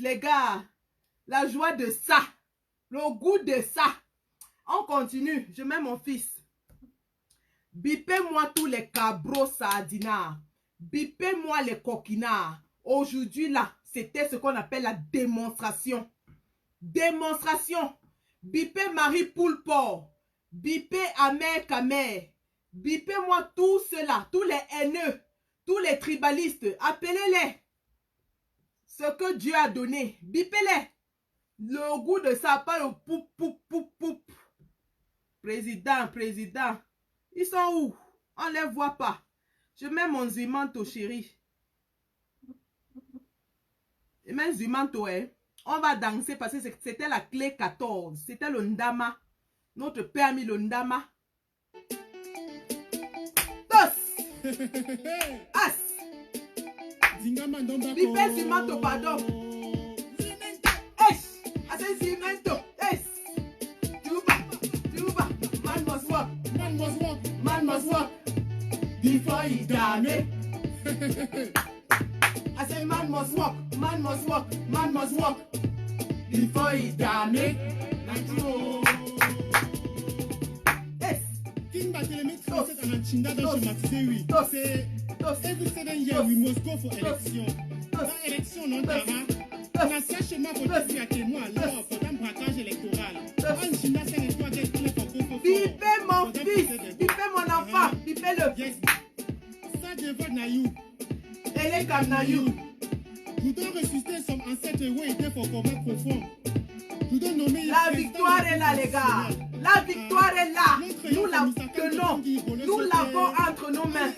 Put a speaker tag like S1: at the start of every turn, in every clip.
S1: Les gars, la joie de ça, le goût de ça. On continue, je mets mon fils. Bipez-moi tous les cabros sardinards. Bipez-moi les coquinards. Aujourd'hui là, c'était ce qu'on appelle la démonstration. Démonstration. Bipez Marie Poulport. Bipez Amer Kamer. Bipez-moi tous ceux-là, tous les haineux, tous les tribalistes. Appelez-les. Ce que Dieu a donné, bipez-les. Le goût de ça, pas le poup, poup, poup, poup. Président, ils sont où? On les voit pas. Je mets mon zimanto, chéri. Je mets zimanto, hein. On va danser parce que c'était la clé 14. C'était le ndama. Notre père a mis le ndama. Dos. As. Bipé zimanto, pardon. Es. Assez zimanto. Es. Juba. Man must walk. Man must walk. Before he die. I say say man must work, man must work, man must work. Before he damn Naturo. Yes.
S2: King Barthélemy translate en Chinda dans schématisé, oui. C'est every 7 years we must go for election. La élection non tara. On a ça schéma pour dire que moi alors pour un braquage électoral. En Chinda c'est les trois qui pour go.
S1: Bipez mon fils, bipez mon enfant, bipez-le.
S2: Yes. Ça je vote na you.
S1: Elle est comme na you.
S2: Nous devons ressusciter son ancêtre oui était pour commettre profond. Nous devons nommer
S1: la victoire est là les gars. La victoire est là. Nous la tenons. Nous l'avons entre nos mains.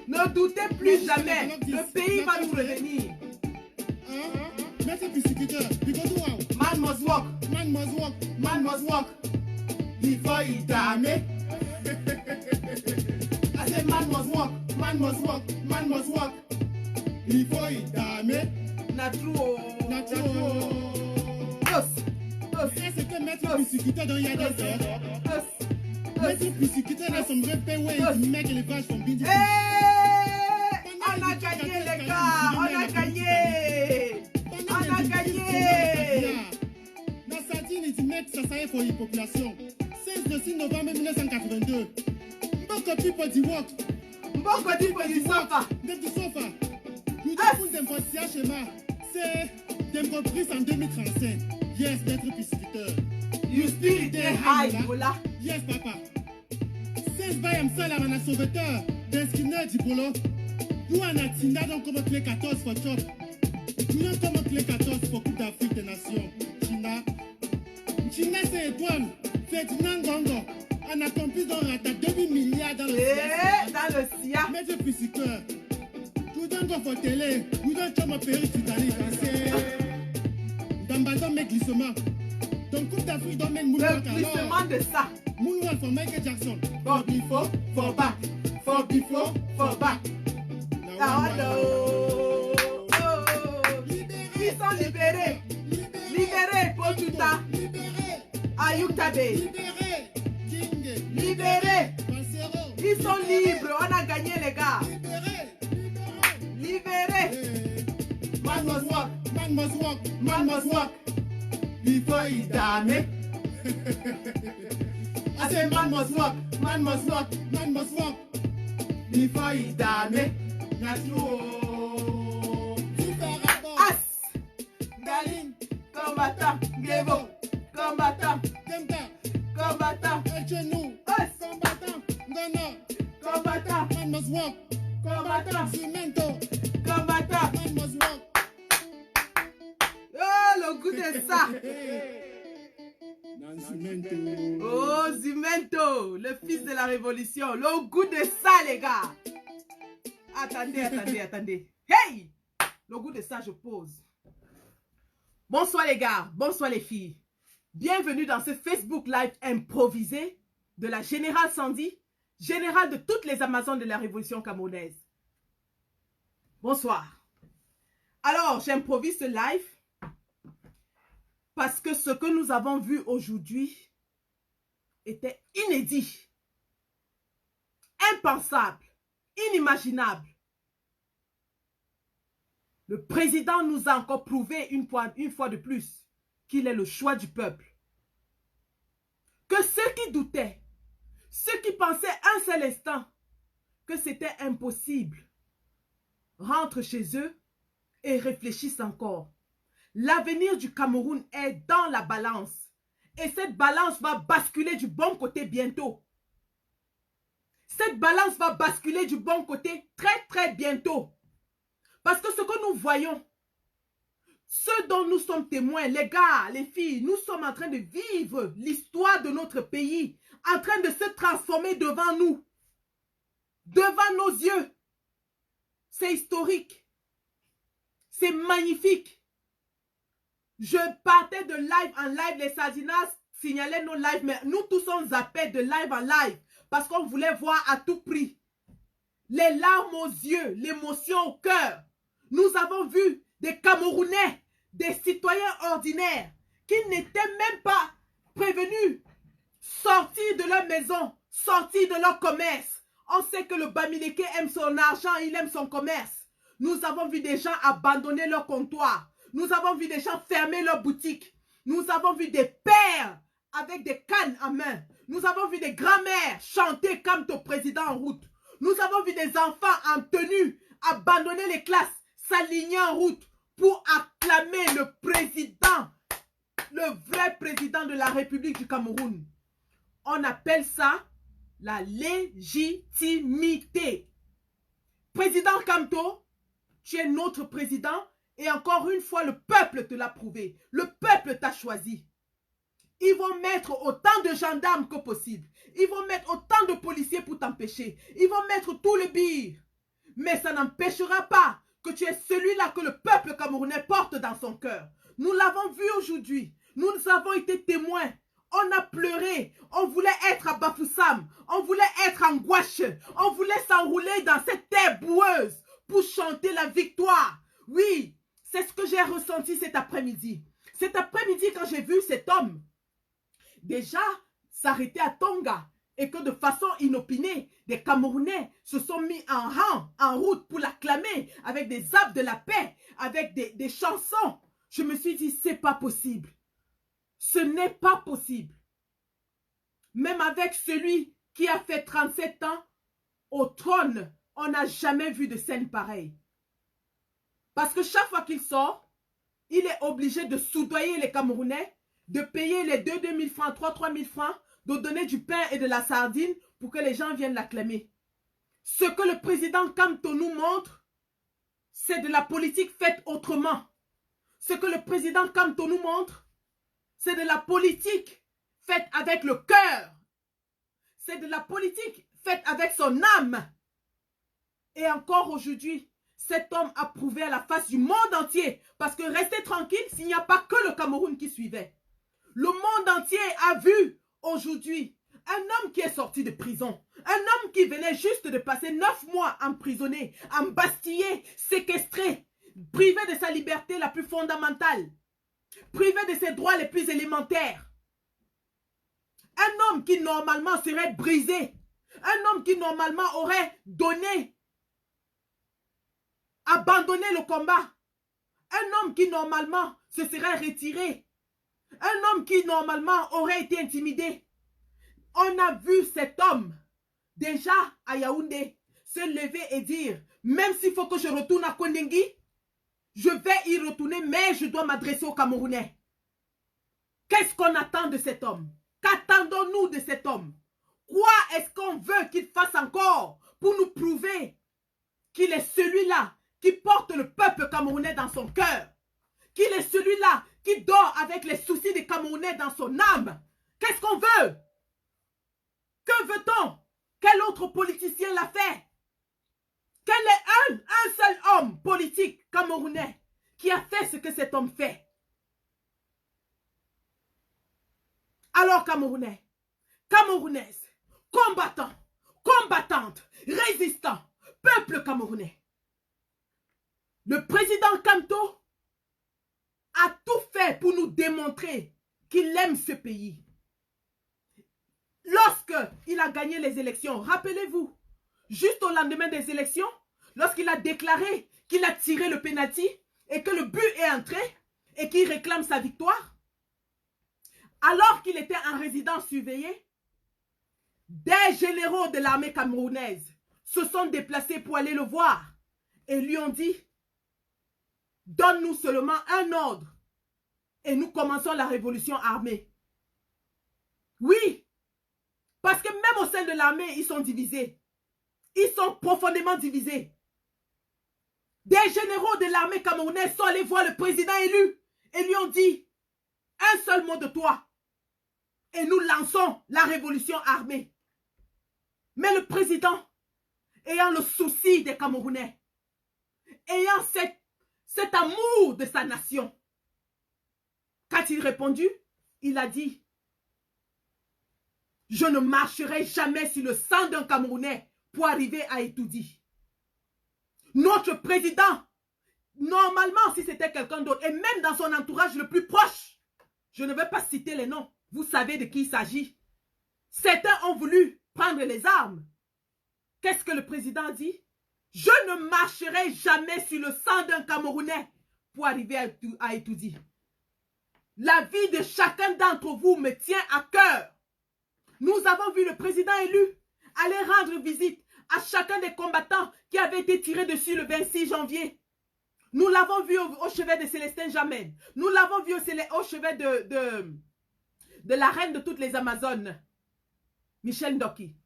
S1: Ne doutez plus jamais. Le pays va nous revenir. Man must walk.
S2: Man must walk.
S1: Man must walk. Before he die. I said man must walk. Man must walk. Man must walk.
S2: Before he die.
S1: Naturo.
S2: Est-ce que mettre pisciculteur dans Yadès? Mettre pisciculteur dans son vrai père, ouais, il met les vaches sont bien.
S1: On a gagné les gars, on a gagné. On a gagné.
S2: La sardine, il met ça ça est pour la population. 16 novembre 1982. Mboko people di work.
S1: Mboko people di sofa.
S2: Dem sofa. Nous devons dem faire schéma. C'est dem reprise en 2035. Yes, d'être pisciculteur.
S1: You spirit dey high, voilà.
S2: Yes, papa. 16 by himself à un sauveteur. D'inscrire du polo. Nous en a Tinda donc comme clé 14 for chop. Nous avons comme clé 14 pour Coupe d'Afrique des Nations. China. China c'est étoile. Ferdinand Gongo. On a compris dans la 2000 milliards dans le
S1: SIA. Dans le SIA.
S2: Maître pisciculteur. Nous devons faire télé. Nous devons faire ma péri Titanic. Dans le mais glissement. Donc, Coupe d'Afrique domaine Moonwalk.
S1: Le glissement de ça.
S2: Moonwalk for Michael Jackson.
S1: For before, for back. For before, for back. Ils sont libérés. Libérés, Pochuta. Ayuktabe.
S2: Libérés. King.
S1: Libérés. Ils sont libres. On a gagné, les gars. Libérés. Man must walk.
S2: Man must walk.
S1: Man must walk. Before he die. I say man must walk. Man must walk.
S2: Man must walk.
S1: Before he die. Naturo. As. Galine. Combattant. Gevo. Combattant.
S2: Demta.
S1: Combattant.
S2: El genou.
S1: As.
S2: Combattant. Gono.
S1: Combattant.
S2: Man must walk.
S1: Combattant.
S2: Cimento.
S1: Combattant.
S2: Man must walk.
S1: Oh, le goût de ça. Oh, Zimento, le fils de la révolution. Le goût de ça, les gars. Attendez. Hey! Le goût de ça, je pose. Bonsoir, les gars. Bonsoir, les filles. Bienvenue dans ce Facebook Live improvisé de la Générale Sandy, générale de toutes les Amazones de la révolution camerounaise. Bonsoir. Alors, j'improvise ce live parce que ce que nous avons vu aujourd'hui était inédit, impensable, inimaginable. Le président nous a encore prouvé une fois de plus qu'il est le choix du peuple. Que ceux qui doutaient, ceux qui pensaient un seul instant que c'était impossible, rentrent chez eux et réfléchissent encore. L'avenir du Cameroun est dans la balance. Et cette balance va basculer du bon côté bientôt. Cette balance va basculer du bon côté très bientôt. Parce que ce que nous voyons, ce dont nous sommes témoins, les gars, les filles, nous sommes en train de vivre l'histoire de notre pays, en train de se transformer devant nous, devant nos yeux. C'est historique. C'est magnifique. Je partais de live en live, les Sardinas signalaient nos lives, mais nous tous on zappait de live en live parce qu'on voulait voir à tout prix. Les larmes aux yeux, l'émotion au cœur. Nous avons vu des Camerounais, des citoyens ordinaires qui n'étaient même pas prévenus, sortir de leur maison, sortir de leur commerce. On sait que le Bamileke aime son argent, il aime son commerce. Nous avons vu des gens abandonner leur comptoir. Nous avons vu des gens fermer leur boutique. Nous avons vu des pères avec des cannes en main. Nous avons vu des grands-mères chanter comme ton président en route. Nous avons vu des enfants en tenue abandonner les classes, s'aligner en route pour acclamer le président, le vrai président de la République du Cameroun. On appelle ça la légitimité. Président Kamto, tu es notre président et encore une fois, le peuple te l'a prouvé. Le peuple t'a choisi. Ils vont mettre autant de gendarmes que possible. Ils vont mettre autant de policiers pour t'empêcher. Ils vont mettre tout le bire. Mais ça n'empêchera pas que tu es celui-là que le peuple camerounais porte dans son cœur. Nous l'avons vu aujourd'hui. Nous avons été témoins. On a pleuré. On voulait être à Bafoussam. On voulait être en Gouache. On voulait s'enrouler dans cette terre boueuse pour chanter la victoire. Oui, c'est ce que j'ai ressenti cet après-midi. Cet après-midi, quand j'ai vu cet homme déjà s'arrêter à Tonga et que de façon inopinée, des Camerounais se sont mis en rang, en route pour l'acclamer avec des arbres de la paix, avec des chansons. Je me suis dit, c'est pas possible. Ce n'est pas possible. Même avec celui qui a fait 37 ans au trône, on n'a jamais vu de scène pareille. Parce que chaque fois qu'il sort, il est obligé de soudoyer les Camerounais, de payer les 2 000 francs, 3 000 francs, de donner du pain et de la sardine pour que les gens viennent l'acclamer. Ce que le président Kamto nous montre, c'est de la politique faite autrement. Ce que le président Kamto nous montre, c'est de la politique faite avec le cœur. C'est de la politique faite avec son âme. Et encore aujourd'hui, cet homme a prouvé à la face du monde entier, parce que restez tranquille s'il n'y a pas que le Cameroun qui suivait. Le monde entier a vu aujourd'hui un homme qui est sorti de prison, un homme qui venait juste de passer 9 mois emprisonné, embastillé, séquestré, privé de sa liberté la plus fondamentale, privé de ses droits les plus élémentaires. Un homme qui normalement serait brisé, un homme qui normalement aurait abandonné le combat, un homme qui normalement se serait retiré, un homme qui normalement aurait été intimidé. On a vu cet homme déjà à Yaoundé se lever et dire, même s'il faut que je retourne à Kondengui, je vais y retourner, mais je dois m'adresser aux Camerounais. Qu'est-ce qu'on attend de cet homme? Qu'attendons-nous de cet homme? Quoi est-ce qu'on veut qu'il fasse encore pour nous prouver qu'il est celui-là qui porte le peuple camerounais dans son cœur? Qu'il est celui-là qui dort avec les soucis des Camerounais dans son âme? Qu'est-ce qu'on veut? Que veut-on? Quel autre politicien l'a fait? Quel est un seul homme politique camerounais qui a fait ce que cet homme fait? Alors Camerounais, Camerounaises, combattants, combattantes, résistants, peuple camerounais, le président Kamto a tout fait pour nous démontrer qu'il aime ce pays. Lorsqu'il a gagné les élections, rappelez-vous, juste au lendemain des élections, lorsqu'il a déclaré qu'il a tiré le penalty et que le but est entré et qu'il réclame sa victoire, alors qu'il était en résidence surveillée, des généraux de l'armée camerounaise se sont déplacés pour aller le voir et lui ont dit, donne-nous seulement un ordre et nous commençons la révolution armée. Oui, parce que même au sein de l'armée, ils sont divisés. Ils sont profondément divisés. Des généraux de l'armée camerounaise sont allés voir le président élu et lui ont dit, un seul mot de toi et nous lançons la révolution armée. Mais le président, ayant le souci des Camerounais, ayant cet amour de sa nation, qu'a-t-il répondu? Il a dit, je ne marcherai jamais sur le sang d'un Camerounais pour arriver à Etoudi. Notre président, normalement, si c'était quelqu'un d'autre, et même dans son entourage le plus proche, je ne vais pas citer les noms, vous savez de qui il s'agit. Certains ont voulu prendre les armes. qu'est-ce que le président a dit? Je ne marcherai jamais sur le sang d'un Camerounais pour arriver à Itoudi. La vie de chacun d'entre vous me tient à cœur. Nous avons vu le président élu aller rendre visite à chacun des combattants qui avaient été tirés dessus le 26 janvier. Nous l'avons vu au chevet de Célestin Jamel. Nous l'avons vu au chevet de la reine de toutes les Amazones, Michel Ndoki.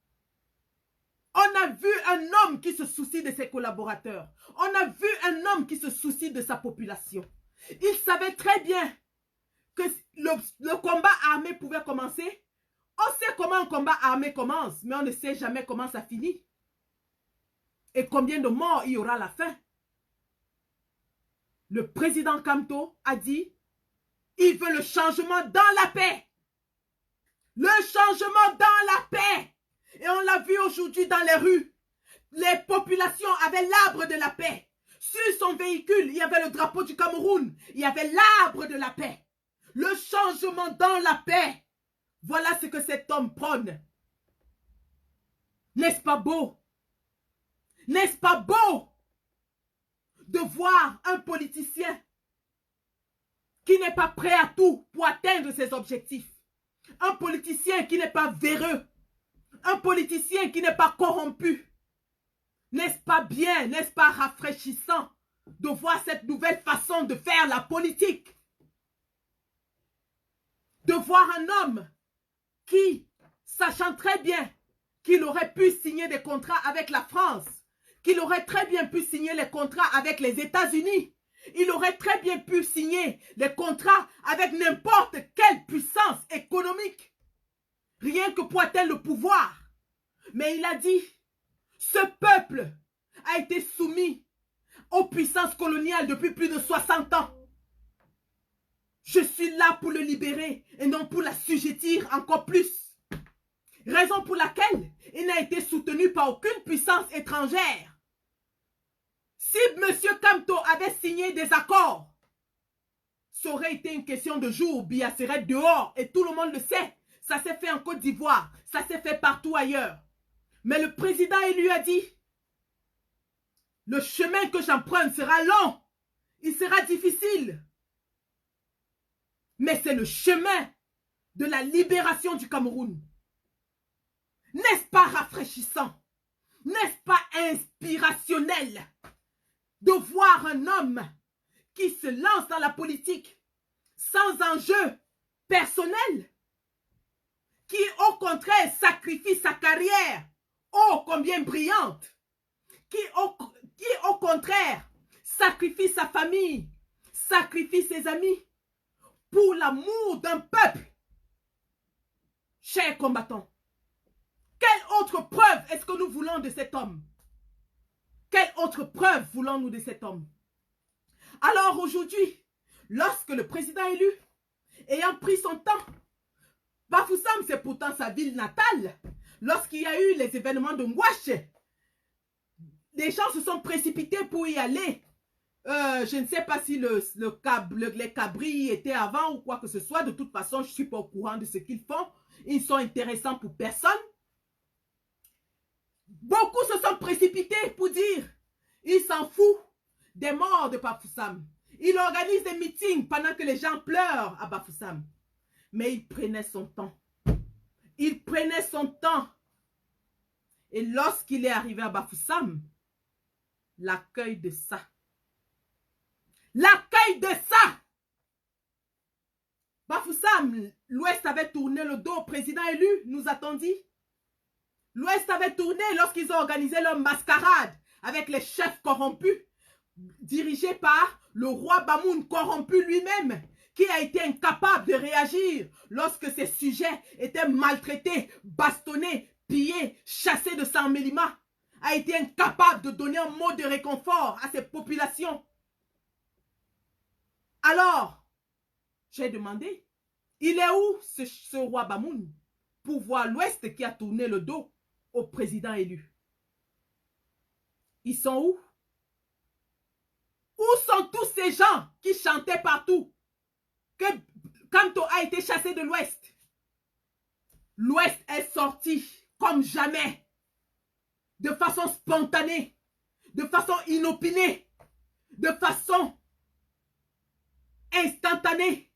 S1: On a vu un homme qui se soucie de ses collaborateurs. On a vu un homme qui se soucie de sa population. Il savait très bien que le combat armé pouvait commencer. On sait comment un combat armé commence, mais on ne sait jamais comment ça finit. Et combien de morts il y aura à la fin. Le président Kamto a dit, il veut le changement dans la paix. Le changement dans la paix. Et on l'a vu aujourd'hui dans les rues. Les populations avaient l'arbre de la paix. Sur son véhicule, il y avait le drapeau du Cameroun. Il y avait l'arbre de la paix. Le changement dans la paix. Voilà ce que cet homme prône. N'est-ce pas beau? N'est-ce pas beau de voir un politicien qui n'est pas prêt à tout pour atteindre ses objectifs? Un politicien qui n'est pas véreux. Un politicien qui n'est pas corrompu. N'est-ce pas bien, n'est-ce pas rafraîchissant de voir cette nouvelle façon de faire la politique? De voir un homme qui, sachant très bien qu'il aurait pu signer des contrats avec la France, qu'il aurait très bien pu signer les contrats avec les États-Unis, il aurait très bien pu signer les contrats avec n'importe quelle puissance économique, rien que pour atteindre le pouvoir. Mais il a dit, ce peuple a été soumis aux puissances coloniales depuis plus de 60 ans. Je suis là pour le libérer et non pour l'assujettir encore plus. Raison pour laquelle il n'a été soutenu par aucune puissance étrangère. Si M. Kamto avait signé des accords, ça aurait été une question de jour. Biya serait dehors et tout le monde le sait. Ça s'est fait en Côte d'Ivoire, ça s'est fait partout ailleurs. Mais le président élu a dit, le chemin que j'emprunte sera long, il sera difficile. Mais c'est le chemin de la libération du Cameroun. N'est-ce pas rafraîchissant? N'est-ce pas inspirationnel de voir un homme qui se lance dans la politique sans enjeu personnel, qui au contraire sacrifie sa carrière, oh combien brillante, qui au contraire sacrifie sa famille, sacrifie ses amis pour l'amour d'un peuple. Chers combattants, quelle autre preuve est-ce que nous voulons de cet homme? Quelle autre preuve voulons-nous de cet homme? Alors aujourd'hui, lorsque le président élu, ayant pris son temps, Bafoussam c'est pourtant sa ville natale, lorsqu'il y a eu les événements de Ngouache, les gens se sont précipités pour y aller. Je ne sais pas si les cabris étaient avant ou quoi que ce soit. De toute façon, je ne suis pas au courant de ce qu'ils font. Ils sont intéressants pour personne. Beaucoup se sont précipités pour dire, il s'en fout des morts de Bafoussam. Il organise des meetings pendant que les gens pleurent à Bafoussam. Mais il prenait son temps. Il prenait son temps. Et lorsqu'il est arrivé à Bafoussam, l'accueil de ça. L'accueil de ça. Bafoussam, l'Ouest avait tourné le dos au président élu, nous a-t-on dit. L'Ouest avait tourné lorsqu'ils ont organisé leur mascarade avec les chefs corrompus, dirigés par le roi Bamoun corrompu lui-même, qui a été incapable de réagir lorsque ses sujets étaient maltraités, bastonnés, pillés, chassés de San Mélima, a été incapable de donner un mot de réconfort à ses populations. Alors, j'ai demandé, il est où ce roi Bamoun pour voir l'Ouest qui a tourné le dos au président élu? Ils sont où? Où sont tous ces gens qui chantaient partout que Kamto a été chassé de l'Ouest? L'Ouest est sorti comme jamais. de façon spontanée, de façon inopinée, de façon instantanée.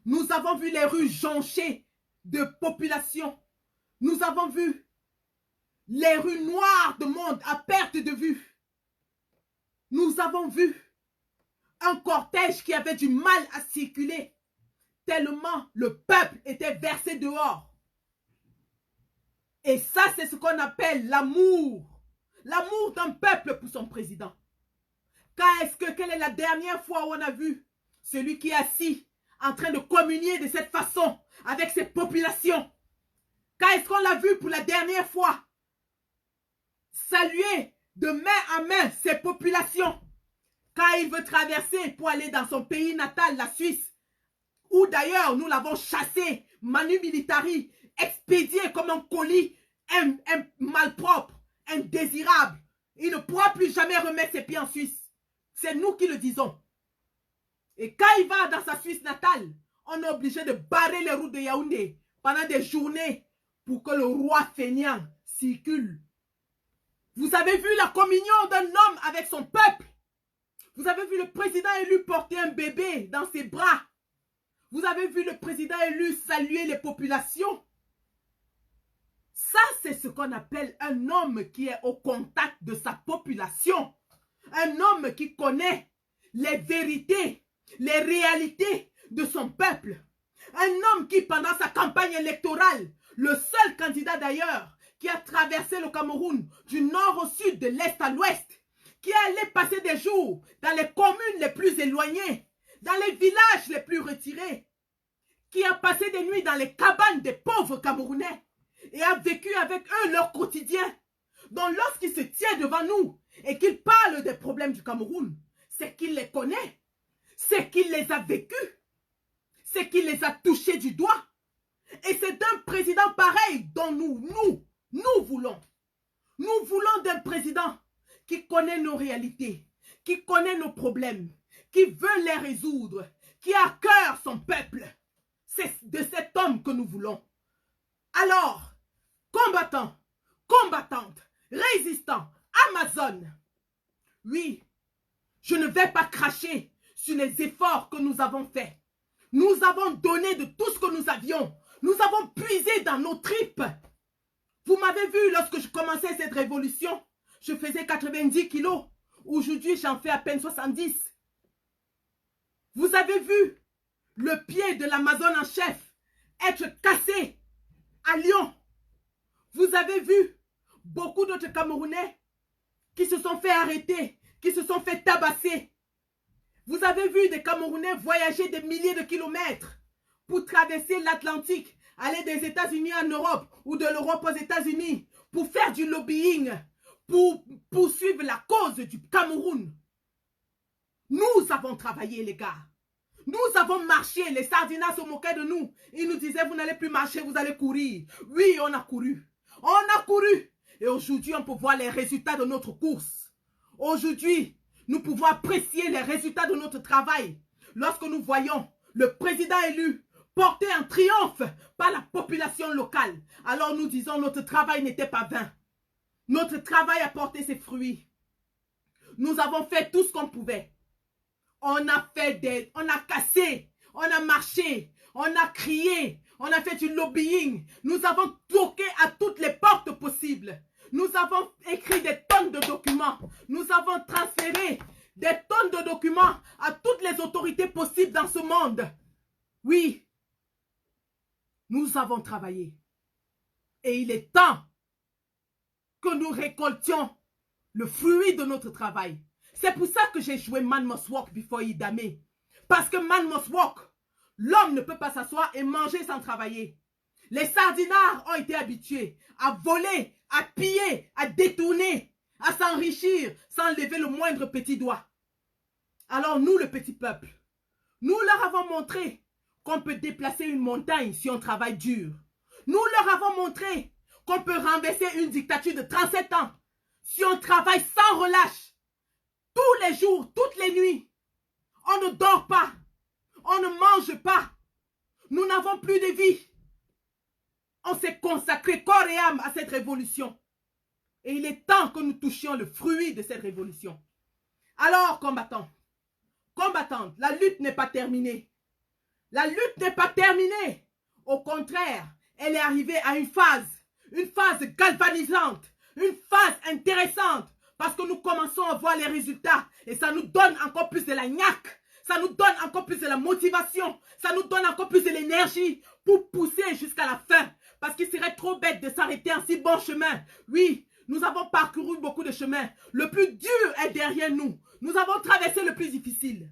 S1: Nous avons vu les rues jonchées de population. Nous avons vu les rues noires de monde à perte de vue. Nous avons vu un cortège qui avait du mal à circuler, tellement le peuple était versé dehors. Et ça, c'est ce qu'on appelle l'amour. L'amour d'un peuple pour son président. Quelle est la dernière fois où on a vu celui qui est assis en train de communier de cette façon avec ses populations? Quand est-ce qu'on l'a vu pour la dernière fois saluer de main à main ses populations? Quand il veut traverser pour aller dans son pays natal, la Suisse, où d'ailleurs nous l'avons chassé, manu militari, expédié comme un colis, un malpropre, indésirable. Il ne pourra plus jamais remettre ses pieds en Suisse. C'est nous qui le disons. Et quand il va dans sa Suisse natale, on est obligé de barrer les routes de Yaoundé pendant des journées pour que le roi feignant circule. Vous avez vu la communion d'un homme avec son peuple. Vous avez vu le président élu porter un bébé dans ses bras. Vous avez vu le président élu saluer les populations. Ça, c'est ce qu'on appelle un homme qui est au contact de sa population. Un homme qui connaît les vérités, les réalités de son peuple. Un homme qui, pendant sa campagne électorale, le seul candidat d'ailleurs, qui a traversé le Cameroun du nord au sud, de l'est à l'ouest, qui est allé passer des jours dans les communes les plus éloignées, dans les villages les plus retirés, qui a passé des nuits dans les cabanes des pauvres Camerounais et a vécu avec eux leur quotidien. Donc lorsqu'il se tient devant nous et qu'il parle des problèmes du Cameroun, c'est qu'il les connaît, c'est qu'il les a vécus, c'est qu'il les a touchés du doigt. Et c'est d'un président pareil dont nous voulons. Nous voulons d'un président qui connaît nos réalités, qui connaît nos problèmes, qui veut les résoudre, qui a à cœur son peuple. C'est de cet homme que nous voulons. Alors, combattants, combattantes, résistants, Amazon, oui, je ne vais pas cracher sur les efforts que nous avons faits. Nous avons donné de tout ce que nous avions. Nous avons puisé dans nos tripes. Vous m'avez vu lorsque je commençais cette révolution. Je faisais 90 kilos. Aujourd'hui, j'en fais à peine 70. Vous avez vu le pied de l'Amazone en chef être cassé à Lyon. Vous avez vu beaucoup d'autres Camerounais qui se sont fait arrêter, qui se sont fait tabasser. Vous avez vu des Camerounais voyager des milliers de kilomètres pour traverser l'Atlantique, aller des États-Unis en Europe ou de l'Europe aux États-Unis pour faire du lobbying, pour poursuivre la cause du Cameroun. Nous avons travaillé, les gars. Nous avons marché. Les Sardinas se moquaient de nous. Ils nous disaient, vous n'allez plus marcher, vous allez courir. Oui, on a couru. On a couru. Et aujourd'hui, on peut voir les résultats de notre course. Aujourd'hui, nous pouvons apprécier les résultats de notre travail. Lorsque nous voyons le président élu porté en triomphe par la population locale, alors nous disons notre travail n'était pas vain. Notre travail a porté ses fruits. Nous avons fait tout ce qu'on pouvait. On a cassé, on a marché, on a crié, on a fait du lobbying. Nous avons toqué à toutes les portes possibles. Nous avons écrit des tonnes de documents. Nous avons transféré des tonnes de documents à toutes les autorités possibles dans ce monde. Oui, nous avons travaillé. Et il est temps que nous récoltions le fruit de notre travail. C'est pour ça que j'ai joué Man Must Walk Before Idame. Parce que Man Must Walk, l'homme ne peut pas s'asseoir et manger sans travailler. Les sardinards ont été habitués à voler, à piller, à détourner, à s'enrichir sans lever le moindre petit doigt. Alors nous, le petit peuple, nous leur avons montré qu'on peut déplacer une montagne si on travaille dur. Nous leur avons montré qu'on peut renverser une dictature de 37 ans si on travaille sans relâche. Tous les jours, toutes les nuits. On ne dort pas. On ne mange pas. Nous n'avons plus de vie. On s'est consacré corps et âme à cette révolution. Et il est temps que nous touchions le fruit de cette révolution. Alors, combattants, combattantes, la lutte n'est pas terminée. La lutte n'est pas terminée. Au contraire, elle est arrivée à une phase galvanisante, une phase intéressante, parce que nous commençons à voir les résultats et ça nous donne encore plus de la niaque, ça nous donne encore plus de la motivation, ça nous donne encore plus de l'énergie pour pousser jusqu'à la fin, parce qu'il serait trop bête de s'arrêter en si bon chemin. Oui, nous avons parcouru beaucoup de chemins. Le plus dur est derrière nous. Nous avons traversé le plus difficile.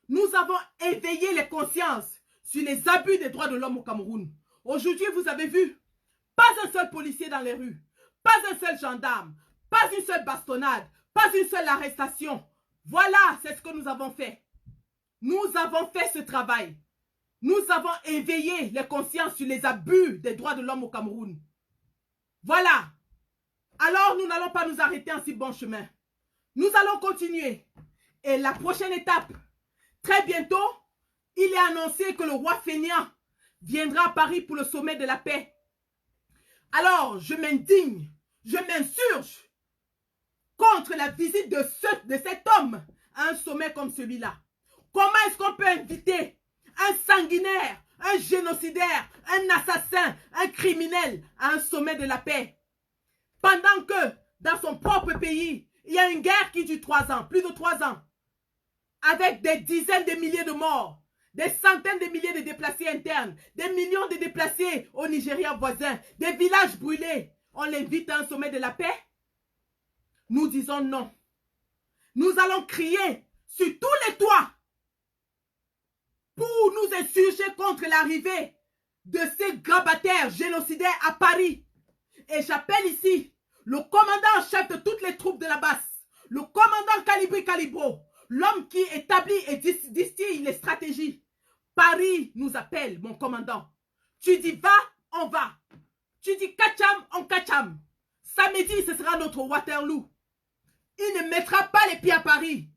S1: Nous avons éveillé les consciences sur les abus des droits de l'homme au Cameroun. Aujourd'hui, vous avez vu, pas un seul policier dans les rues, pas un seul gendarme, pas une seule bastonnade, pas une seule arrestation. Voilà, c'est ce que nous avons fait. Nous avons fait ce travail. Nous avons éveillé les consciences sur les abus des droits de l'homme au Cameroun. Voilà. Alors, nous n'allons pas nous arrêter en si bon chemin. Nous allons continuer. Et la prochaine étape, très bientôt, il est annoncé que le roi fainéant viendra à Paris pour le sommet de la paix. Alors, je m'indigne, je m'insurge contre la visite de cet homme à un sommet comme celui-là. Comment est-ce qu'on peut inviter un sanguinaire, un génocidaire, un assassin, un criminel à un sommet de la paix? Pendant que dans son propre pays, il y a une guerre qui dure 3 ans, plus de 3 ans, avec des dizaines de milliers de morts, des centaines de milliers de déplacés internes, des millions de déplacés au Nigeria voisin, des villages brûlés. On l'invite à un sommet de la paix? Nous disons non. Nous allons crier sur tous les toits pour nous insurger contre l'arrivée de ces grabataires génocidaires à Paris. Et j'appelle ici le commandant en chef de toutes les troupes de la base, le commandant Calibri Calibro, l'homme qui établit et distille les stratégies. Paris nous appelle, mon commandant. Tu dis va, on va. Tu dis Kacham, on Kacham. Samedi, ce sera notre Waterloo. Il ne mettra pas les pieds à Paris.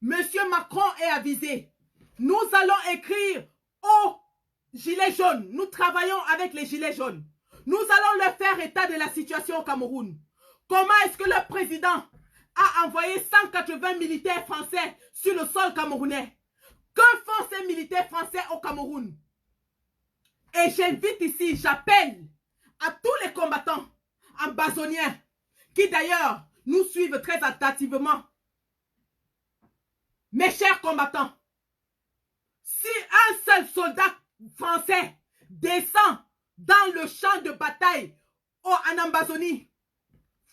S1: Monsieur Macron est avisé. Nous allons écrire aux Gilets jaunes. Nous travaillons avec les Gilets jaunes. Nous allons leur faire état de la situation au Cameroun. Comment est-ce que le président a envoyé 180 militaires français sur le sol camerounais? Que font ces militaires français au Cameroun? Et j'invite ici, j'appelle à tous les combattants ambazoniens qui d'ailleurs nous suivent très attentivement. Mes chers combattants, si un seul soldat français descend dans le champ de bataille en Amazonie,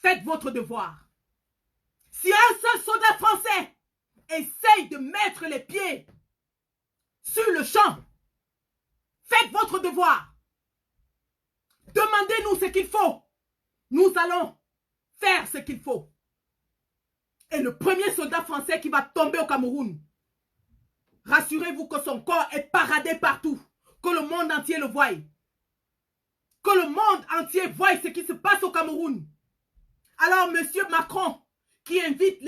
S1: faites votre devoir. Si un seul soldat français essaye de mettre les pieds sur le champ, faites votre devoir. Demandez-nous ce qu'il faut. Nous allons faire ce qu'il faut. Et le premier soldat français qui va tomber au Cameroun, rassurez-vous que son corps est paradé partout, que le monde entier le voie. Que le monde entier voie ce qui se passe au Cameroun. Alors, monsieur Macron, qui invite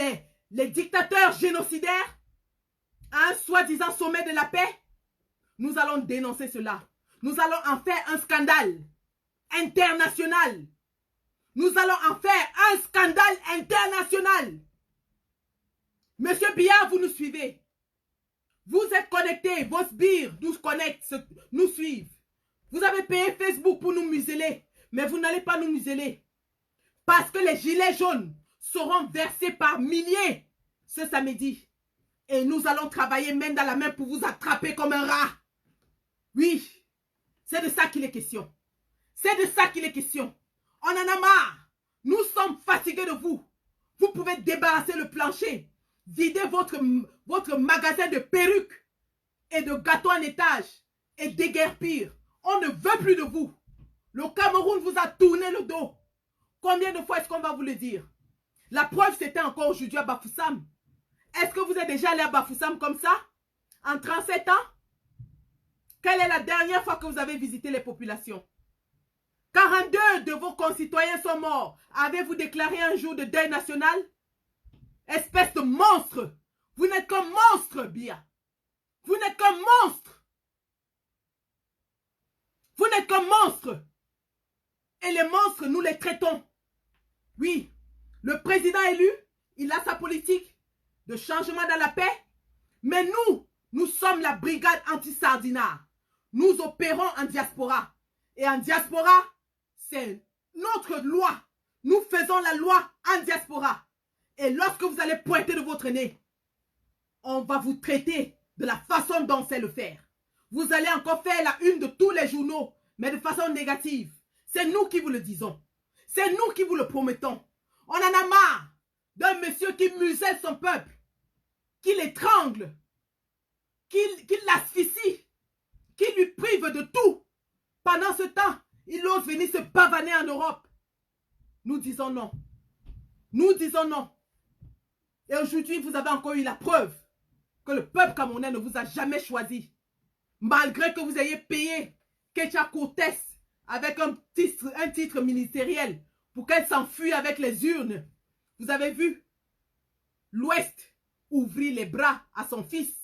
S1: les dictateurs génocidaires à un soi-disant sommet de la paix, nous allons dénoncer cela. Nous allons en faire un scandale international. Nous allons en faire un scandale international. Monsieur Biya, vous nous suivez. Vous êtes connectés. Vos sbires nous connectent, nous suivent. Vous avez payé Facebook pour nous museler. Mais vous n'allez pas nous museler. Parce que les gilets jaunes seront versés par milliers ce samedi. Et nous allons travailler main dans la main pour vous attraper comme un rat. Oui, c'est de ça qu'il est question. C'est de ça qu'il est question. On en a marre. Nous sommes fatigués de vous. Vous pouvez débarrasser le plancher. Vider votre magasin de perruques et de gâteaux en étage et déguerpir. On ne veut plus de vous. Le Cameroun vous a tourné le dos. Combien de fois est-ce qu'on va vous le dire? La preuve, c'était encore aujourd'hui à Bafoussam. Est-ce que vous êtes déjà allé à Bafoussam comme ça? En 37 ans? Quelle est la dernière fois que vous avez visité les populations? 42 de vos concitoyens sont morts. Avez-vous déclaré un jour de deuil national? Espèce de monstre! Vous n'êtes qu'un monstre, Biya. Vous n'êtes qu'un monstre. Vous n'êtes qu'un monstre. Et les monstres, nous les traitons. Oui, Le président élu, il a sa politique de changement dans la paix. Mais nous sommes la brigade anti-sardinat. Nous opérons en diaspora. Et en diaspora, c'est notre loi. Nous faisons la loi en diaspora. Et lorsque vous allez pointer de votre nez, on va vous traiter de la façon dont on sait le faire. Vous allez encore faire la une de tous les journaux, mais de façon négative. C'est nous qui vous le disons. C'est nous qui vous le promettons. On en a marre d'un monsieur qui muselle son peuple, qui l'étrangle, qui l'asphyxie, qui lui prive de tout. Pendant ce temps, il ose venir se pavaner en Europe. Nous disons non. Nous disons non. Et aujourd'hui, vous avez encore eu la preuve que le peuple camerounais ne vous a jamais choisi. Malgré que vous ayez payé Ketia Cortés avec un titre ministériel pour qu'elle s'enfuit avec les urnes. Vous avez vu l'Ouest ouvrir les bras à son fils.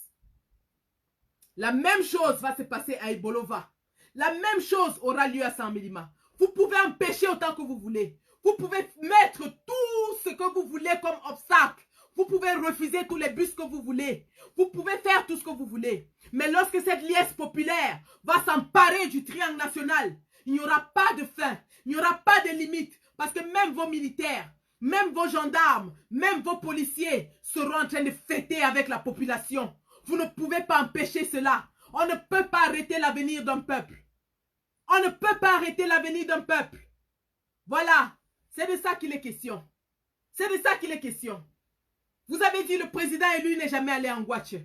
S1: La même chose va se passer à Ibolova. La même chose aura lieu à Saint-Mélima. Vous pouvez empêcher autant que vous voulez. Vous pouvez mettre tout ce que vous voulez comme obstacle. Vous pouvez refuser tous les bus que vous voulez. Vous pouvez faire tout ce que vous voulez. Mais lorsque cette liesse populaire va s'emparer du triangle national, il n'y aura pas de fin. Il n'y aura pas de limite. Parce que même vos militaires, même vos gendarmes, même vos policiers seront en train de fêter avec la population. Vous ne pouvez pas empêcher cela. On ne peut pas arrêter l'avenir d'un peuple. On ne peut pas arrêter l'avenir d'un peuple. Voilà. C'est de ça qu'il est question. C'est de ça qu'il est question. Vous avez dit le président élu n'est jamais allé en Guache.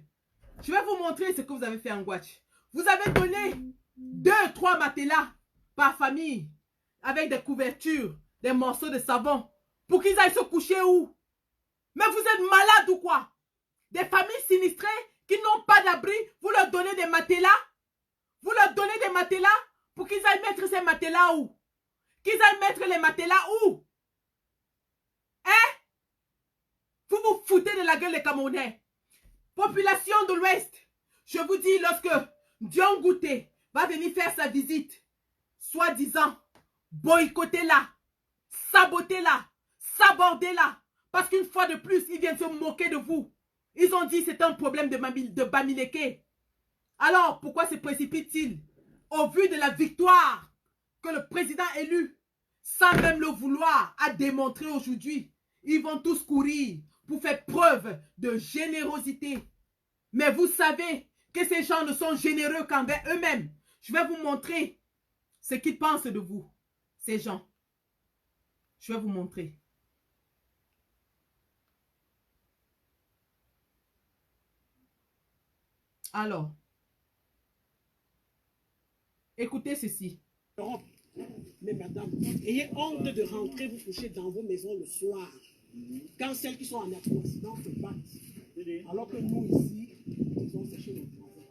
S1: Je vais vous montrer ce que vous avez fait en Guache. Vous avez donné 2-3 matelas par famille avec des couvertures, des morceaux de savon pour qu'ils aillent se coucher où? Mais vous êtes malade ou quoi? Des familles sinistrées qui n'ont pas d'abri, vous leur donnez des matelas? Vous leur donnez des matelas pour qu'ils aillent mettre ces matelas où? Qu'ils aillent mettre les matelas où? Hein? Vous vous foutez de la gueule des Camerounais. Population de l'Ouest, je vous dis, lorsque Dion Gouté va venir faire sa visite, soi-disant, boycottez-la, sabotez-la, sabordez-la, parce qu'une fois de plus, ils viennent se moquer de vous. Ils ont dit que c'est un problème de Bamileke. Alors, pourquoi se précipite-t-il au vu de la victoire que le président élu, sans même le vouloir, a démontré aujourd'hui? Ils vont tous courir pour faire preuve de générosité. Mais vous savez que ces gens ne sont généreux qu'envers eux-mêmes. Je vais vous montrer ce qu'ils pensent de vous, ces gens. Je vais vous montrer. Alors, écoutez ceci.
S3: Mais madame, ayez honte de rentrer vous coucher dans vos maisons le soir, quand celles qui sont en accident se battent. Alors que nous ici, disons c'est chez les voisins.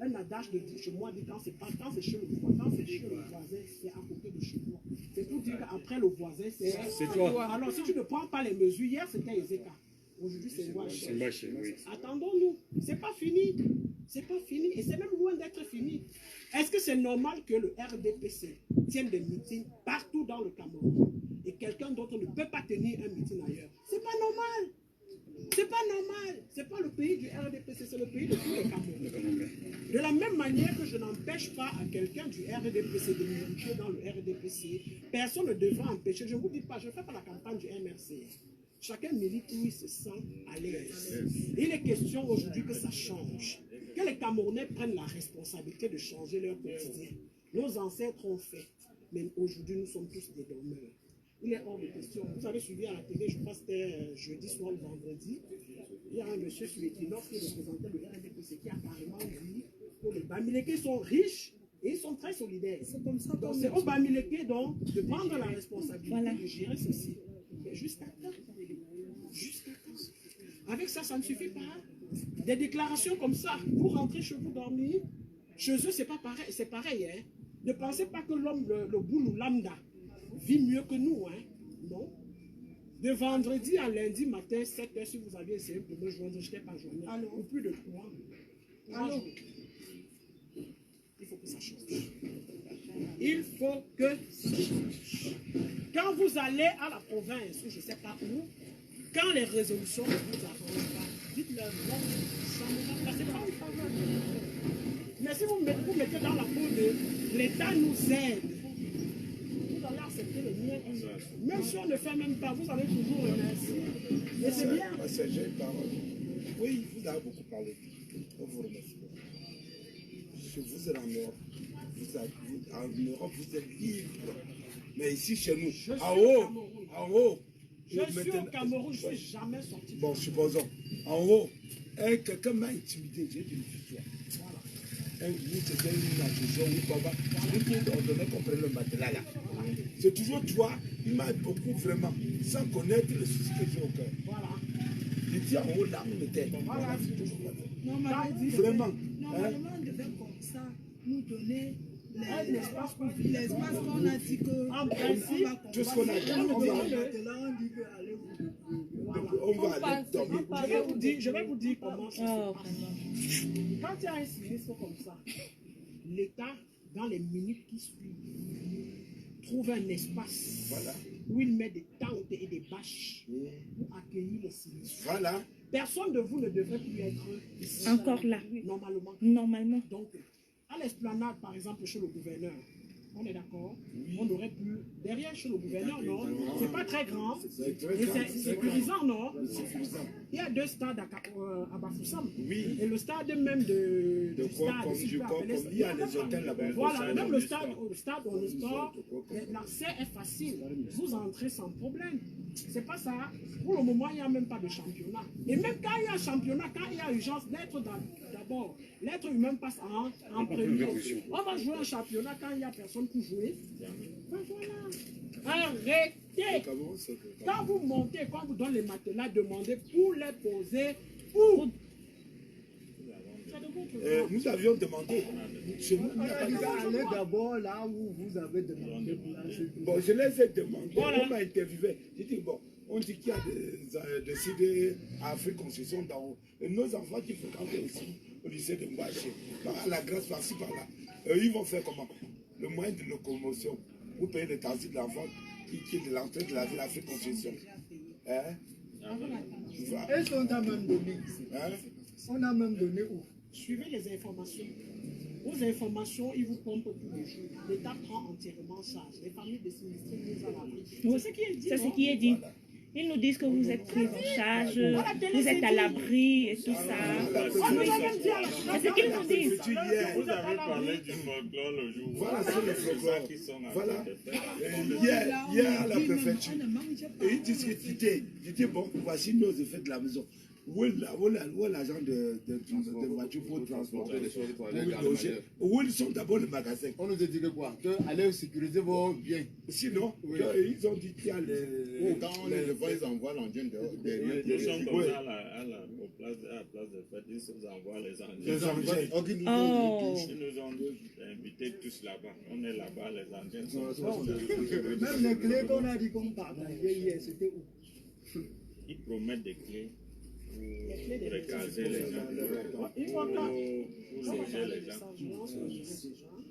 S3: Un adage de chez moi dit quand c'est chez le voisin, quand c'est chez le voisin, c'est à côté de chez moi. C'est pour dire qu'après le voisin, c'est toi. Alors si tu ne prends pas les mesures, hier c'était Ezeka. Aujourd'hui, c'est moi. Oui. Attendons-nous. C'est pas fini. C'est pas fini. Et c'est même loin d'être fini. Est-ce que c'est normal que le RDPC tienne des meetings partout dans le Cameroun et quelqu'un d'autre ne peut pas tenir un meeting ailleurs? C'est pas normal. C'est pas normal. C'est pas le pays du RDPC, c'est le pays de tous les Camerounais. De la même manière que je n'empêche pas à quelqu'un du RDPC de militer dans le RDPC, personne ne devra empêcher. Je ne vous dis pas, je ne fais pas la campagne du MRC. Chacun milite où il se sent à l'aise. Il est question aujourd'hui que ça change. Que les Camerounais prennent la responsabilité de changer leur quotidien. Nos ancêtres ont fait, mais aujourd'hui nous sommes tous des dormeurs. Il est hors de question. Vous avez suivi à la télé, je crois que c'était jeudi soir ou vendredi, il y a un monsieur sur l'équinoxe qui représentait le RDPC qui a carrément dit que les Bamileke sont riches et ils sont très solidaires. C'est comme ça. Donc c'est aux Bamileke donc de prendre la responsabilité de gérer ceci. Mais jusqu'à quand? Jusqu'à quand? Avec ça, ça ne suffit pas. Des déclarations comme ça, vous rentrez chez vous dormir, chez eux, c'est pas pareil, c'est pareil, hein. Ne pensez pas que l'homme, le boulou lambda, vit mieux que nous, hein. Non. De vendredi à lundi matin, 7h, si vous aviez essayé de me joindre, je n'étais pas journée. Ou plus de 3. Il faut que ça change. Il faut que ça change. Quand vous allez à la province, ou je ne sais pas où, quand les résolutions ne vous arrangent pas, dites-leur non, ça ne va pas, c'est pas un problème. Mais si vous mettez dans la peau de l'État nous aide, vous allez accepter le mien. Même si on ne fait même pas, vous allez toujours remercier. Et c'est bien.
S4: J'ai une parole. Oui, vous avez beaucoup parlé. On vous remercie. Vous êtes en Europe. En Europe, vous êtes libre. Mais ici, chez nous, en haut.
S3: Je suis au Cameroun, je ne suis jamais sorti.
S4: Bon, supposons, en haut, quelqu'un m'a intimidé, j'ai une victoire. Voilà. C'était une accusation, oui, papa. C'est lui qui ordonnait qu'on prenne le matelas là. C'est toujours toi, il m'a beaucoup vraiment, sans connaître le souci que j'ai au cœur.
S3: Voilà.
S4: Il dit en haut, l'âme me tait. Voilà, c'est toujours
S5: Normalement, on devait comme ça nous donner l'espace qu'on a dit que
S3: en principe,
S4: tout ce qu'on a dit, on va aller dormir.
S3: Je vais vous dire comment ça se passe. Quand il y a un sinistre comme ça, l'État, dans les minutes qui suivent, trouve un espace où il met des tentes et des bâches pour accueillir les sinistres.
S4: Voilà.
S3: Personne de vous ne devrait plus être ici.
S6: Encore là.
S3: Normalement. Donc, à l'esplanade, par exemple, chez le gouverneur, on est d'accord, on aurait pu, derrière chez le gouverneur, non, c'est pas très grand, et c'est sécurisant, non. Il y a 2 stades à Bafoussam, et le stade même du stade, si je peux appeler ça.
S4: Il y a les hôtels là-bas.
S3: Voilà, même le stade où on sport, l'accès est facile, vous entrez sans problème. C'est pas ça. Pour le moment, il n'y a même pas de championnat. Et même quand il y a championnat, quand il y a urgence, d'abord, l'être humain passe en premier. On va jouer un championnat quand il n'y a personne pour jouer. Ben voilà. Arrêtez. Quand vous montez, quand vous donnez les matelas, demandez pour les poser où.
S4: Nous avions demandé.
S5: Allez d'abord là où vous avez demandé.
S4: Bon, je les ai demandé. On m'a interviewé. J'ai dit, bon, on dit qu'il y a des cités à Afrique Concession d'en haut. Et nos enfants qui fréquentent ici au lycée de Mbaché, par la grâce par-ci, par-là, ils vont faire comment? Le moyen de locomotion. Vous payez le taxi de l'enfant qui est de l'entrée de la ville Afrique Concession. Hein?
S5: Est-ce qu'on a même donné ici? On a même donné où?
S3: Suivez les informations. Aux informations, ils vous pompent tous les jours. L'État prend entièrement en charge. Les familles de sinistrés mises à l'abri. C'est ce qui est dit.
S6: C'est ce qui est dit. Ils nous disent que vous êtes pris en charge, vous êtes à l'abri et tout ça. C'est ce qu'ils nous disent.
S7: Vous avez parlé du folklore le jour.
S4: Voilà, c'est le folklore.
S7: Qui sont
S4: Voilà. Hier à la préfecture, et ils discutaient. Ils disaient, bon, voici nos effets de la maison. Où est l'agent de voiture pour transporter les choses, pour loger? Où sont d'abord les magasins?
S5: On nous a dit que quoi? Allez sécuriser vos biens.
S4: Sinon, ils ont dit qu'il y a les...
S5: Quand on les voit, ils envoient l'engin derrière.
S7: Nous sommes comme ça à la place de fête, ils nous envoient les engins. Ils nous ont invités tous là-bas. On est là-bas, les engins sont...
S5: Même les clés qu'on a dit qu'on partageait hier, c'était où?
S7: Ils promettent des clés pour recaser les gens, pour loger les gens.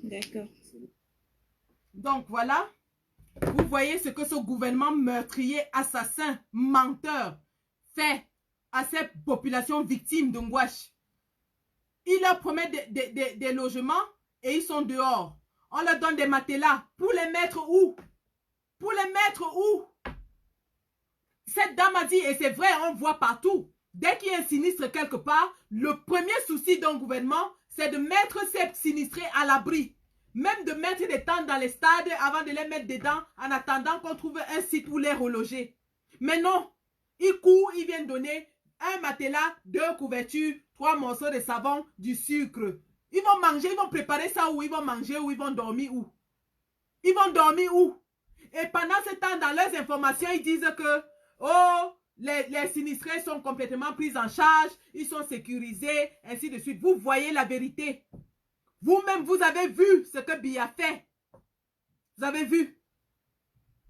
S6: D'accord.
S1: Donc voilà, vous voyez ce que ce gouvernement meurtrier, assassin, menteur fait à ces populations victimes de Ngouache. Il leur promet des logements et ils sont dehors. On leur donne des matelas pour les mettre où? Pour les mettre où? Cette dame a dit, et c'est vrai, on voit partout. Dès qu'il y a un sinistre quelque part, le premier souci d'un gouvernement, c'est de mettre ces sinistrés à l'abri. Même de mettre des tentes dans les stades avant de les mettre dedans en attendant qu'on trouve un site où les reloger. Mais non, ils courent, ils viennent donner un matelas, 2 couvertures, 3 morceaux de savon, du sucre. Ils vont manger, ils vont préparer ça où? Ils vont manger où? Ils vont dormir où? Ils vont dormir où? Et pendant ce temps, dans leurs informations, ils disent que, oh, les sinistrés sont complètement pris en charge, ils sont sécurisés, ainsi de suite. Vous voyez la vérité. Vous-même, vous avez vu ce que Biya fait. Vous avez vu.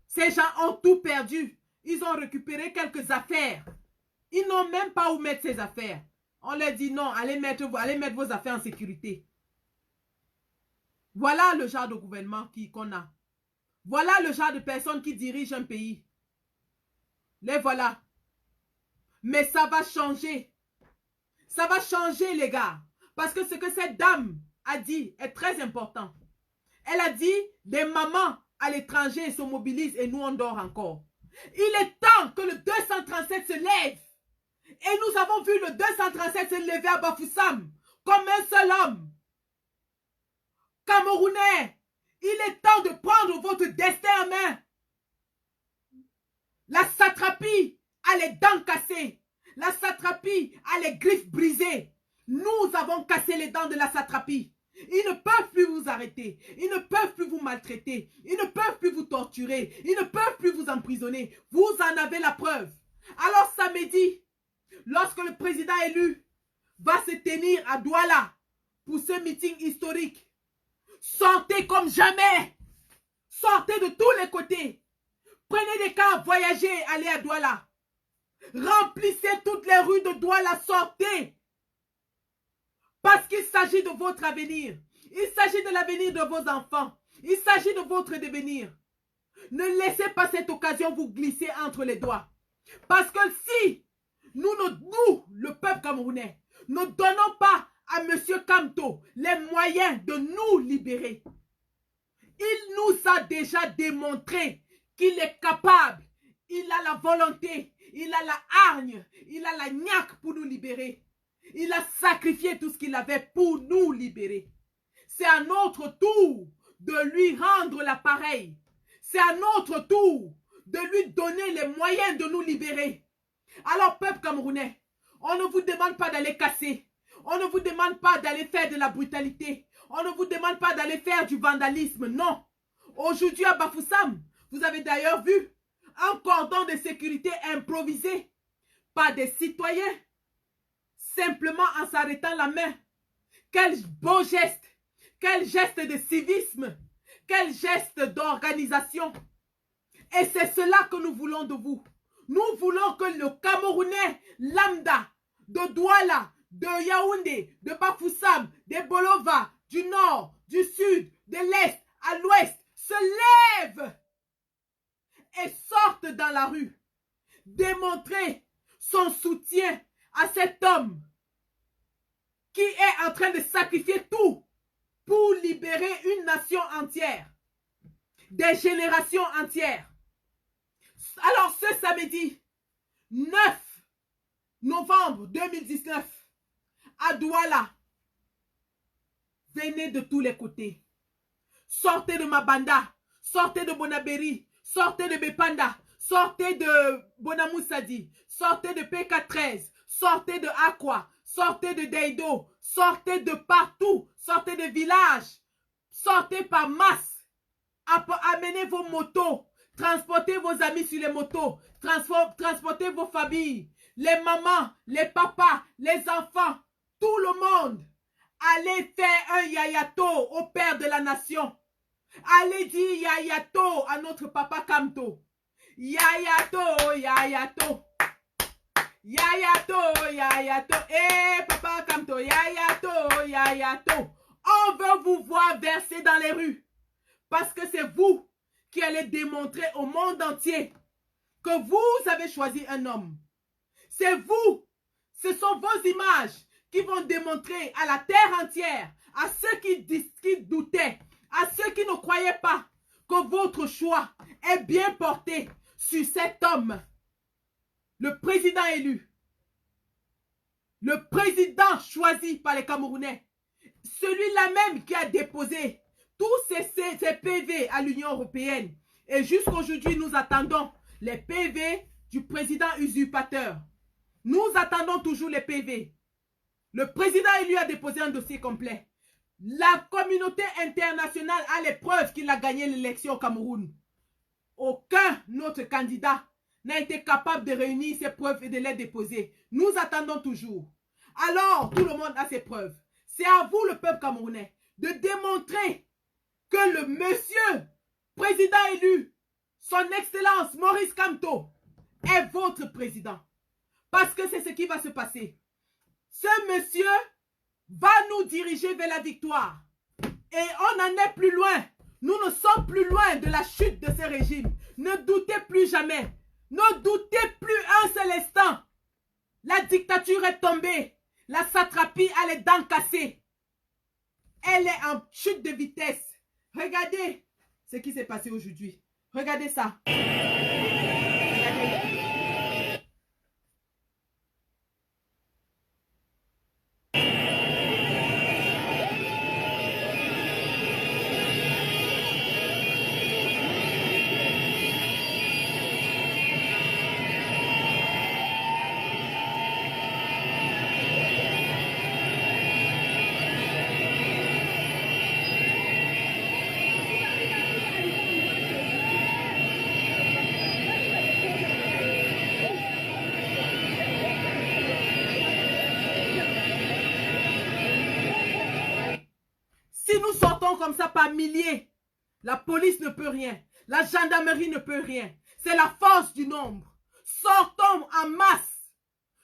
S1: Ces gens ont tout perdu. Ils ont récupéré quelques affaires. Ils n'ont même pas où mettre ces affaires. On leur dit non, allez mettre vos affaires en sécurité. Voilà le genre de gouvernement qu'on a. Voilà le genre de personnes qui dirigent un pays. Les voilà. Mais ça va changer. Ça va changer, les gars. Parce que ce que cette dame a dit est très important. Elle a dit, des mamans à l'étranger se mobilisent et nous on dort encore. Il est temps que le 237 se lève. Et nous avons vu le 237 se lever à Bafoussam comme un seul homme. Camerounais, il est temps de prendre votre destin en main. La satrapie a les dents cassées. La satrapie a les griffes brisées. Nous avons cassé les dents de la satrapie. Ils ne peuvent plus vous arrêter. Ils ne peuvent plus vous maltraiter. Ils ne peuvent plus vous torturer. Ils ne peuvent plus vous emprisonner. Vous en avez la preuve. Alors samedi, lorsque le président élu va se tenir à Douala pour ce meeting historique, sortez comme jamais. Sortez de tous les côtés. Prenez des cars, voyagez, allez à Douala. Remplissez toutes les rues de Douala, sortez. Parce qu'il s'agit de votre avenir. Il s'agit de l'avenir de vos enfants. Il s'agit de votre devenir. Ne laissez pas cette occasion vous glisser entre les doigts. Parce que si nous, le peuple camerounais, ne donnons pas à M. Kamto les moyens de nous libérer, il nous a déjà démontré qu'il est capable. Il a la volonté, il a la hargne, il a la niaque pour nous libérer. Il a sacrifié tout ce qu'il avait pour nous libérer. C'est à notre tour de lui rendre l'appareil. C'est à notre tour de lui donner les moyens de nous libérer. Alors, peuple camerounais, on ne vous demande pas d'aller casser. On ne vous demande pas d'aller faire de la brutalité. On ne vous demande pas d'aller faire du vandalisme. Non. Aujourd'hui, à Bafoussam, vous avez d'ailleurs vu un cordon de sécurité improvisé par des citoyens. Simplement en s'arrêtant la main. Quel beau geste. Quel geste de civisme. Quel geste d'organisation. Et c'est cela que nous voulons de vous. Nous voulons que le Camerounais lambda de Douala, de Yaoundé, de Bafoussam, de Bolova, du nord, du sud, de l'est, à l'ouest, se lève et sorte dans la rue. Démontrer son soutien à cet homme qui est en train de sacrifier tout pour libérer une nation entière, des générations entières. Alors ce samedi 9 novembre 2019 à Douala, venez de tous les côtés. Sortez de Mabanda, sortez de Bonaberi, sortez de Bepanda, sortez de Bonamoussadi, sortez de PK13, sortez de Aqua, sortez de Deido, sortez de partout, sortez de villages, sortez par masse, amenez vos motos, transportez vos amis sur les motos, transportez vos familles, les mamans, les papas, les enfants, tout le monde. Allez faire un yayato au père de la nation. Allez dire yayato à notre papa Kamto. Yayato, yayato. Yayato, yayato. Eh, papa Kamto, yayato, yayato. On veut vous voir verser dans les rues. Parce que c'est vous qui allez démontrer au monde entier que vous avez choisi un homme. C'est vous. Ce sont vos images qui vont démontrer à la terre entière, à ceux qui doutaient, à ceux qui ne croyaient pas que votre choix est bien porté sur cet homme, le président élu, le président choisi par les Camerounais, celui-là même qui a déposé tous ces PV à l'Union européenne. Et jusqu'aujourd'hui, nous attendons les PV du président usurpateur. Nous attendons toujours les PV. Le président élu a déposé un dossier complet. La communauté internationale a les preuves qu'il a gagné l'élection au Cameroun. Aucun autre candidat n'a été capable de réunir ces preuves et de les déposer. Nous attendons toujours. Alors, tout le monde a ses preuves. C'est à vous, le peuple camerounais, de démontrer que le monsieur président élu, son excellence Maurice Kamto, est votre président. Parce que c'est ce qui va se passer. Ce monsieur va nous diriger vers la victoire. Et on en est plus loin. Nous ne sommes plus loin de la chute de ce régime. Ne doutez plus jamais. Ne doutez plus un seul instant. La dictature est tombée. La satrapie a les dents cassées. Elle est en chute de vitesse. Regardez ce qui s'est passé aujourd'hui. Regardez ça. Regardez. Si nous sortons comme ça par milliers, la police ne peut rien. La gendarmerie ne peut rien. C'est la force du nombre. Sortons en masse.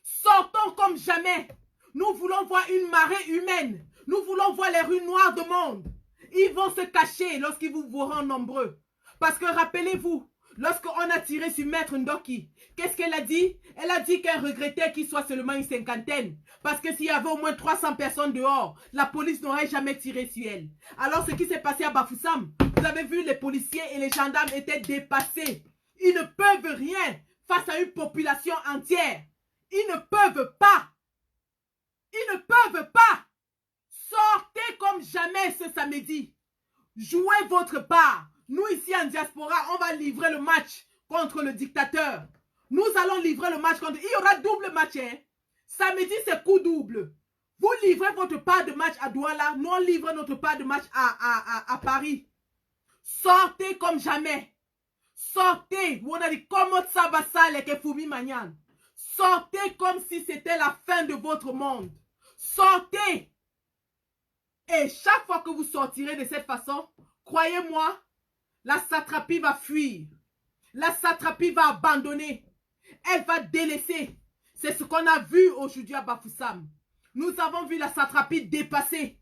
S1: Sortons comme jamais. Nous voulons voir une marée humaine. Nous voulons voir les rues noires du monde. Ils vont se cacher lorsqu'ils vous verront nombreux. Parce que rappelez-vous, lorsqu'on a tiré sur Maître Ndoki, qu'est-ce qu'elle a dit? Elle a dit qu'elle regrettait qu'il soit seulement une cinquantaine. Parce que s'il y avait au moins 300 personnes dehors, la police n'aurait jamais tiré sur elle. Alors ce qui s'est passé à Bafoussam, vous avez vu, les policiers et les gendarmes étaient dépassés. Ils ne peuvent rien face à une population entière. Ils ne peuvent pas. Ils ne peuvent pas. Sortez comme jamais ce samedi. Jouez votre part. Nous ici en diaspora, on va livrer le match contre le dictateur. Nous allons livrer le match contre... Il y aura double match. Hein? Samedi, c'est coup double. Vous livrez votre part de match à Douala. Nous, on livre notre part de match à Paris. Sortez comme jamais. Sortez. On a dit comment ça va ça, les Kefumi Magnan. Sortez comme si c'était la fin de votre monde. Sortez. Et chaque fois que vous sortirez de cette façon, croyez-moi, la satrapie va fuir. La satrapie va abandonner. Elle va délaisser. C'est ce qu'on a vu aujourd'hui à Bafoussam. Nous avons vu la satrapie dépasser.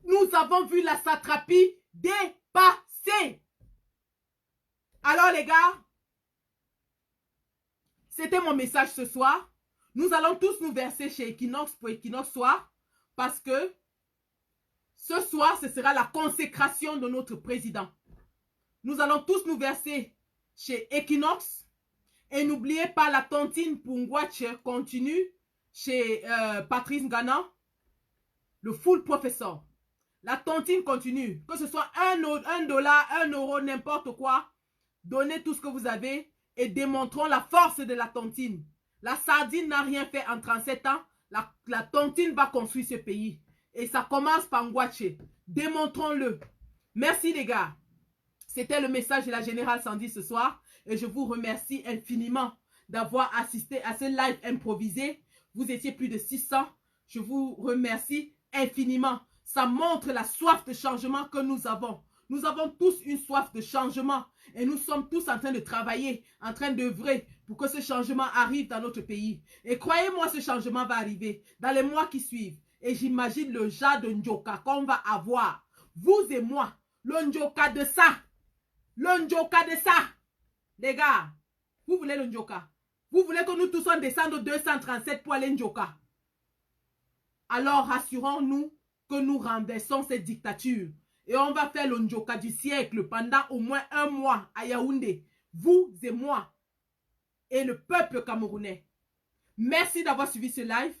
S1: Nous avons vu la satrapie dépasser. Alors les gars, c'était mon message ce soir. Nous allons tous nous verser chez Equinox pour Equinox Soir. Parce que ce soir, ce sera la consécration de notre président. Nous allons tous nous verser chez Equinox. Et n'oubliez pas, la tontine Pungwache continue chez Patrice Ngana, le full professeur. La tontine continue. Que ce soit $1, $1, €, n'importe quoi. Donnez tout ce que vous avez et démontrons la force de la tontine. La sardine n'a rien fait en 37 ans. La tontine va construire ce pays. Et ça commence par Ngwache. Démontrons-le. Merci les gars. C'était le message de la Générale Sandy ce soir. Et je vous remercie infiniment d'avoir assisté à ce live improvisé. Vous étiez plus de 600. Je vous remercie infiniment. Ça montre la soif de changement que nous avons. Nous avons tous une soif de changement. Et nous sommes tous en train de travailler, en train d'œuvrer pour que ce changement arrive dans notre pays. Et croyez-moi, ce changement va arriver dans les mois qui suivent. Et j'imagine le genre de Njoka qu'on va avoir. Vous et moi. Le Njoka de ça. Le Njoka de ça. Les gars, vous voulez le Njoka? Vous voulez que nous tous on descende au 237 pour aller Njoka? Alors rassurons-nous que nous renversons cette dictature. Et on va faire le Njoka du siècle pendant au moins 1 mois à Yaoundé. Vous et moi. Et le peuple camerounais. Merci d'avoir suivi ce live.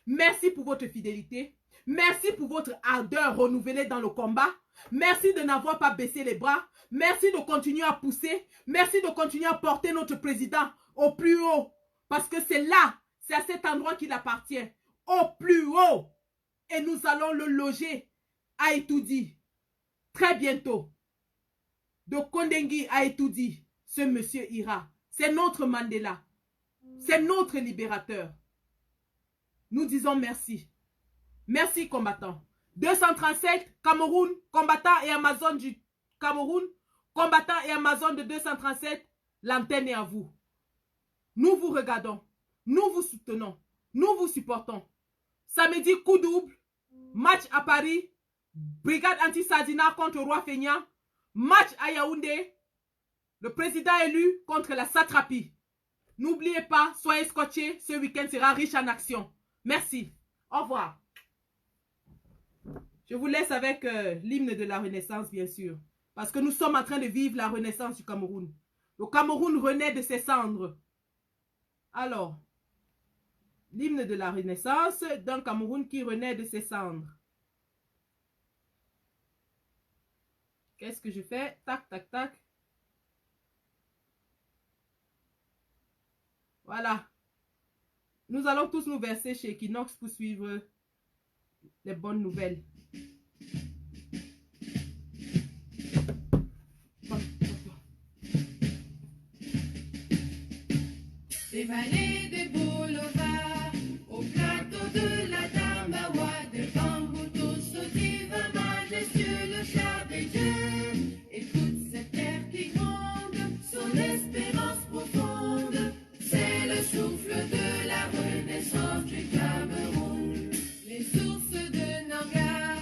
S1: Merci pour votre fidélité. Merci pour votre ardeur renouvelée dans le combat. Merci de n'avoir pas baissé les bras. Merci de continuer à pousser. Merci de continuer à porter notre président au plus haut. Parce que c'est là, c'est à cet endroit qu'il appartient. Au plus haut. Et nous allons le loger à Etoudi. Très bientôt. De Kondengi à Etoudi, ce monsieur ira. C'est notre Mandela. C'est notre libérateur. Nous disons merci. Merci, combattants. 237, Cameroun, combattants et Amazon du Cameroun, combattants et Amazon de 237, l'antenne est à vous. Nous vous regardons, nous vous soutenons, nous vous supportons. Samedi, coup double, match à Paris, brigade anti-Sardina contre Roi Feignant, match à Yaoundé, le président élu contre la satrapie. N'oubliez pas, soyez scotchés, ce week-end sera riche en action. Merci. Au revoir. Je vous laisse avec l'hymne de la Renaissance, bien sûr. Parce que nous sommes en train de vivre la Renaissance du Cameroun. Le Cameroun renaît de ses cendres. Alors, l'hymne de la Renaissance d'un Cameroun qui renaît de ses cendres. Qu'est-ce que je fais? Tac, tac, tac. Voilà. Nous allons tous nous verser chez Equinox pour suivre les bonnes nouvelles.
S8: Des vallées de boulevards, au plateau de la Damawa, de Bamboutou, Saudive, majestueux, le char des dieux, et toute cette terre qui gronde, son espérance profonde, c'est le souffle de la renaissance du Cameroun. Les sources de Nanga,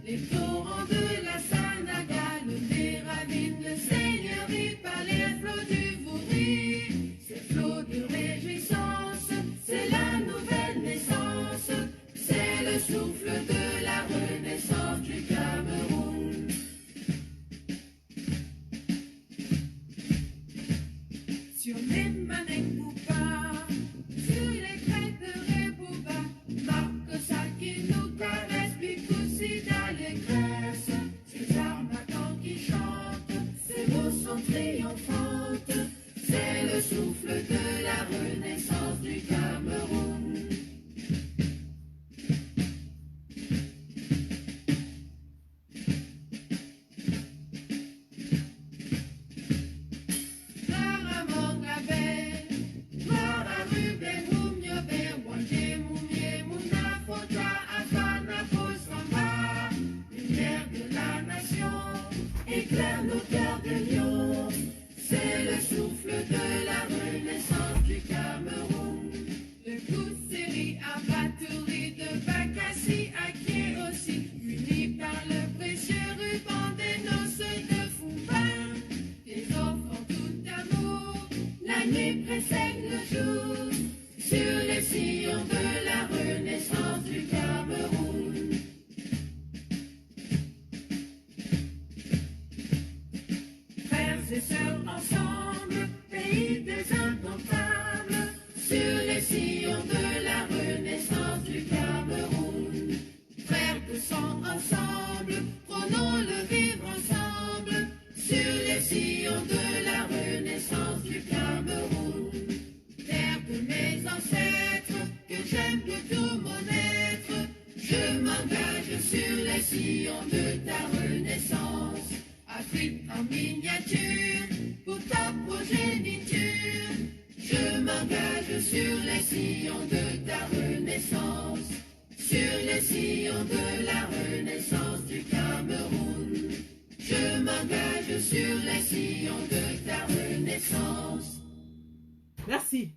S8: les torrents de la Sanaga, les ravines, le seigneurie par les flots du Vouri, ces flots de réjouissance, c'est la nouvelle naissance, c'est le souffle de la renaissance du Cameroun. Sur les Manekoupa, sur les crêtes de Rebouba, Marc ça qui nous caresse, Bikousida les graisses, ces armatans qui chantent, ces mots sont triomphantes, c'est le souffle de la renaissance du Cameroun. Gloire à Mongabé, gloire à Ruben, Moumiobe, Wangé, Moumie, Mouna, Fota, Afana, Kosamba, lumière de la nation, éclaire nos cœurs de lion, c'est le souffle de la renaissance du Cameroun. De Kousseri à Batouri, de Bakassi à Kirosi, unis par le précieux ruban des noces de Fouba, des enfants tout amour, la nuit précède le jour, sur les sillons de la renaissance du Cameroun. Frères et sœurs ensemble, pays des indomptables, sur les sillons de la renaissance du Cameroun. Frères de sang ensemble, prenons le vivre ensemble, sur les sillons de la renaissance du Cameroun. Terre de mes ancêtres, que j'aime de tout mon être, je m'engage sur les sillons de ta renaissance. Afrique en miniature, pour ta progéniture, je m'engage sur les sillons de ta renaissance, sur les sillons de la renaissance du Cameroun. Je m'engage sur les sillons de ta renaissance.
S1: Merci.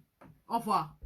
S1: Au revoir.